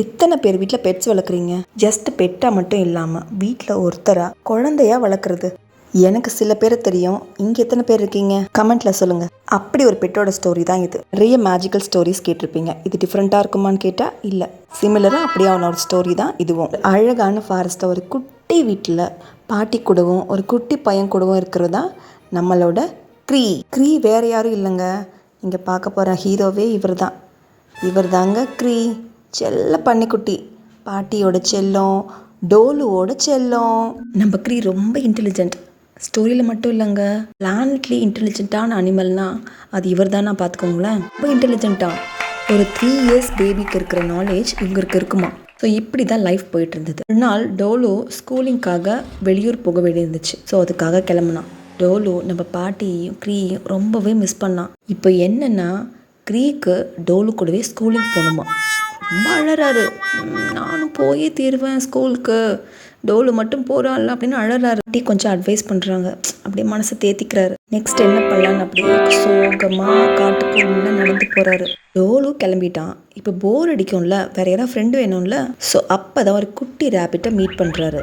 எத்தனை பேர் வீட்டில் பெட்ஸ் வளர்க்குறீங்க? ஜஸ்ட் பெட்டாக மட்டும் இல்லாமல் வீட்டில் ஒருத்தராக குழந்தையா வளர்க்குறது. எனக்கு சில பேர் தெரியும். இங்கே எத்தனை பேர் இருக்கீங்க? கமெண்ட்டில் சொல்லுங்கள். அப்படி ஒரு பெட்டோட ஸ்டோரி தான் இது. நிறைய மேஜிக்கல் ஸ்டோரிஸ் கேட்டிருப்பீங்க. இது டிஃப்ரெண்ட்டாக இருக்குமான்னு கேட்டால் இல்லை, சிமிலராக அப்படியே ஒரு ஸ்டோரி தான் இதுவும். அழகான ஃபாரஸ்ட்டை ஒரு குட்டி வீட்டில் பாட்டி கூடவும் ஒரு குட்டி பையன் கூடவும் இருக்கிறது தான் நம்மளோட க்ரீ வேறு யாரும் இல்லைங்க. இங்கே பார்க்க போகிற ஹீரோவே இவர் தாங்க க்ரீ. செல்ல பன்னிக்குட்டி, பாட்டியோட செல்லம், டோலுவோட செல்லம். நம்ம க்ரீ ரொம்ப இன்டெலிஜென்ட். ஸ்டோரியில் மட்டும் இல்லைங்க, பிளானட்லி இன்டெலிஜென்ட்டான அனிமல்னா அது இவர் தானா பார்த்துக்கோங்களேன். ரொம்ப இன்டெலிஜென்ட்டாக ஒரு 3 இயர்ஸ் பேபிக்கு இருக்கிற நாலேஜ் இவருக்கு இருக்குமா. ஸோ இப்படி தான் லைஃப் போயிட்டு இருந்தது. ஒரு நாள் டோலு ஸ்கூலிங்காக வெளியூர் போக வேண்டியிருந்துச்சு. ஸோ அதுக்காக கிளம்புனான். டோலு நம்ம பாட்டியையும் க்ரீயையும் ரொம்பவே மிஸ் பண்ணான். இப்போ என்னென்னா, க்ரீக்கு டோலு கூடவே ஸ்கூலிங் போகணுமா. ரொம்ப அழறாரு. நானும் போயே தீருவேன் ஸ்கூலுக்கு, டோலு மட்டும் போகிறாள் அப்படின்னு அழறாரு. கொஞ்சம் அட்வைஸ் பண்ணுறாங்க. அப்படியே மனசை தேத்திக்கிறாரு. நெக்ஸ்ட் என்ன பண்ணலான்னு அப்படியே சோகமாக காட்டுக்குள்ள நடந்து போகிறாரு. டோலு கிளம்பிட்டான். இப்போ போர் அடிக்கும்ல, வேற யாராவது ஃப்ரெண்டு வேணும்ல. ஸோ அப்போ தான் ஒரு குட்டி ரேபிட்டை மீட் பண்ணுறாரு.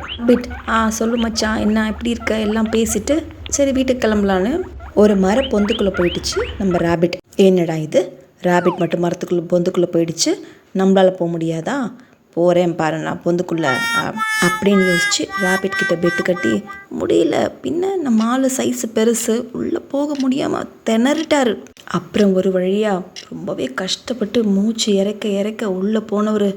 சொல்லு மச்சான், என்ன எப்படி இருக்க, எல்லாம் பேசிட்டு சரி வீட்டுக்கு கிளம்பலான்னு ஒரு மர பொந்துக்குள்ளே போயிடுச்சு நம்ம ரேபிட். என்னடா இது, ரேபிட் மட்டும் மரத்துக்குள்ளே பொந்துக்குள்ளே போயிடுச்சு, நம்மளால் போக முடியாதா? போகிறேன் பாரு நான் பொந்துக்குள்ளே அப்படின்னு யோசிச்சு ரேபிட் கிட்ட பெட்டு கட்டி, முடியல, பின்ன நம்ம ஆள் சைஸு பெருசு, உள்ளே போக முடியாமல் திணறிட்டாரு. அப்புறம் ஒரு வழியாக ரொம்பவே கஷ்டப்பட்டு மூச்சு இறக்க உள்ளே போனவர்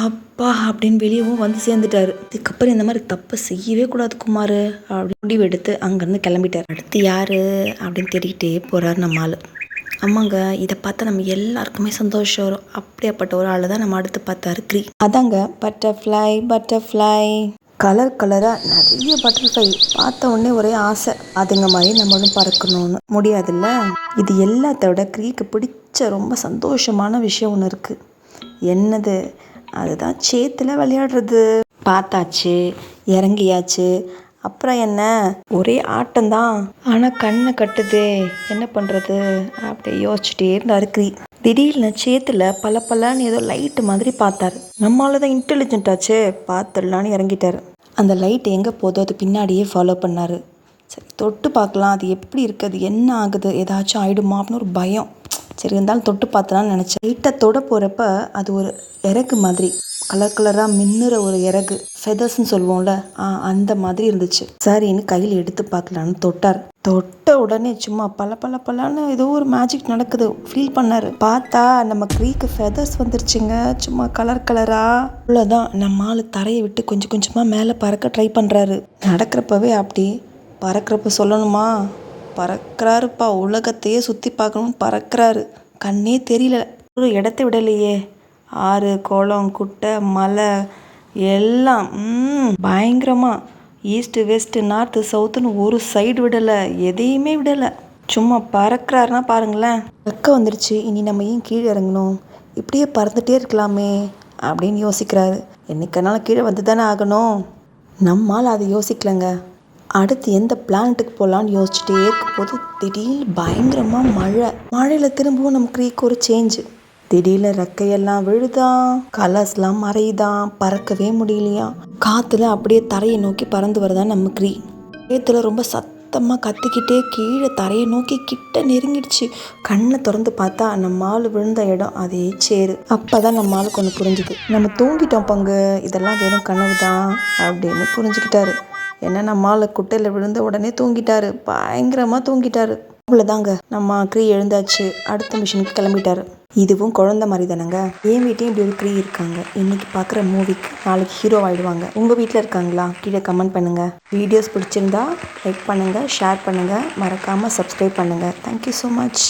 அப்பா அப்படின்னு வெளியவும் வந்து சேர்ந்துட்டாரு. இதுக்கப்புறம் இந்த மாதிரி தப்பை செய்யவே கூடாது குமார் அப்படின்னு முடிவு எடுத்து அங்கேருந்து கிளம்பிட்டார். அடுத்து யார் அப்படின்னு தேடிக்கிட்டே போகிறார் நம்ம ஆள். ஆமாங்க, இதை பார்த்தா நம்ம எல்லாருக்குமே சந்தோஷம் வரும். அப்படியாப்பட்ட ஒரு ஆள் தான் நம்ம அடுத்து பார்த்தாரு க்ரீ. அதாங்க பட்டர்ஃப்ளை. கலராக நிறைய பட்டர்ஃப்ளை பார்த்த உடனே ஒரே ஆசை, அதுங்க மாதிரி நம்மளும் பறக்கணும்னு. முடியாதுல்ல. இது எல்லாத்தோட க்ரீக்கு பிடிச்ச ரொம்ப சந்தோஷமான விஷயம் ஒன்று இருக்குது. என்னது? அதுதான் சேத்துல விளையாடுறது. பார்த்தாச்சு, இறங்கியாச்சு, அப்புறம் என்ன, ஒரே ஆட்டம்தான். ஆனால் கண்ணை கட்டுதே, என்ன பண்ணுறது அப்படி யோசிச்சுட்டே இருந்தார் க்ரீ. திடீர்னு சேத்துல பலன்னு ஏதோ லைட்டு மாதிரி பார்த்தாரு. நம்மளால தான் இன்டெலிஜென்ட் ஆச்சு, பார்த்துடலான்னு இறங்கிட்டாரு. அந்த லைட் எங்கே போதோ அது பின்னாடியே ஃபாலோ பண்ணார். சரி தொட்டு பார்க்கலாம், அது எப்படி இருக்குது, அது என்ன ஆகுது, ஏதாச்சும் ஆகிடுமா அப்படின்னு ஒரு பயம். சரி இருந்தாலும் தொட்டு பார்த்தலான்னு நினச்சேன். லைட்டை தொட போகிறப்ப அது ஒரு இறகு மாதிரி, கலராக மின்னுற ஒரு இறகு, ஃபெதர்ஸ்ன்னு சொல்லுவோம்ல, அந்த மாதிரி இருந்துச்சு. சரின்னு கையில் எடுத்து பார்க்கலான்னு தொட்ட உடனே சும்மா பலன்னு ஏதோ ஒரு மேஜிக் நடக்குது ஃபீல் பண்ணாரு. பார்த்தா நம்ம க்ரீக்கு ஃபெதர்ஸ் வந்துருச்சுங்க, சும்மா கலரா. அவ்வளோதான், நம்ம ஆள் தரையை விட்டு கொஞ்சமாக மேலே பறக்க ட்ரை பண்ணுறாரு. நடக்கிறப்பவே அப்படி, பறக்கிறப்ப சொல்லணுமா, பறக்கிறாருப்பா, உலகத்தையே சுற்றி பார்க்கணும்னு பறக்கிறாரு. கண்ணே தெரியல, ஒரு இடத்த விடலையே. ஆறு, குளம், குட்டை, மலை எல்லாம் பயங்கரமாக, ஈஸ்ட்டு வெஸ்ட்டு நார்த்து சவுத்துன்னு ஒரு சைடு விடலை, எதையுமே விடலை. சும்மா பறக்கிறாருன்னா பாருங்களேன். ரெக்க வந்துருச்சு, இனி நம்ம ஏன் கீழே இறங்கணும், இப்படியே பறந்துகிட்டே இருக்கலாமே அப்படின்னு யோசிக்கிறாரு. என்னைக்கானாலும் கீழே வந்து தானே ஆகணும். நம்மால் அதை யோசிக்கலைங்க. அடுத்து எந்த பிளானட்டுக்கு போகலான்னு யோசிச்சுட்டே இருக்கும்போது திடீர்னு பயங்கரமாக மழையில் திரும்பவும் நம்ம க்ரீக்கு ஒரு சேஞ்சு. திடீர்னு ரெக்கையெல்லாம் விழுதான், கலர்ஸ்லாம் மறையுதான், பறக்கவே முடியலையா. காற்றுல அப்படியே தரையை நோக்கி பறந்து வருதான் நம்ம க்ரீ. சேத்துல ரொம்ப சத்தமாக கத்திக்கிட்டே கீழே தரையை நோக்கி கிட்ட நெருங்கிடுச்சு. கண்ணை திறந்து பார்த்தா நம்ம ஆள் விழுந்த இடம் அதே சேரு. அப்போ தான் நம்ம ஆளுக்கு ஒன்று புரிஞ்சுது, நம்ம தூங்கிட்டோம் பங்கு, இதெல்லாம் வெறும் கனவு தான் அப்படின்னு புரிஞ்சுக்கிட்டாரு. ஏன்னா நம்ம ஆள் குட்டையில் விழுந்த உடனே தூங்கிட்டாரு, பயங்கரமாக தூங்கிட்டாரு. அவ்வளோதாங்க, நம்ம க்ரீ எழுந்தாச்சு, அடுத்த மிஷனுக்கு கிளம்பிட்டாரு. இதுவும் குழந்தை மாதிரி தானேங்க. என் வீட்டையும் இப்படி ஒரு க்ரீ இருக்காங்க. இன்னைக்கு பார்க்குற மூவிக்கு நாளைக்கு ஹீரோ ஆகிடுவாங்க. உங்கள் வீட்டில் இருக்காங்களா? கீழே கமெண்ட் பண்ணுங்கள். வீடியோஸ் பிடிச்சிருந்தா லைக் பண்ணுங்கள், ஷேர் பண்ணுங்கள், மறக்காமல் சப்ஸ்கிரைப் பண்ணுங்கள். Thank you so much.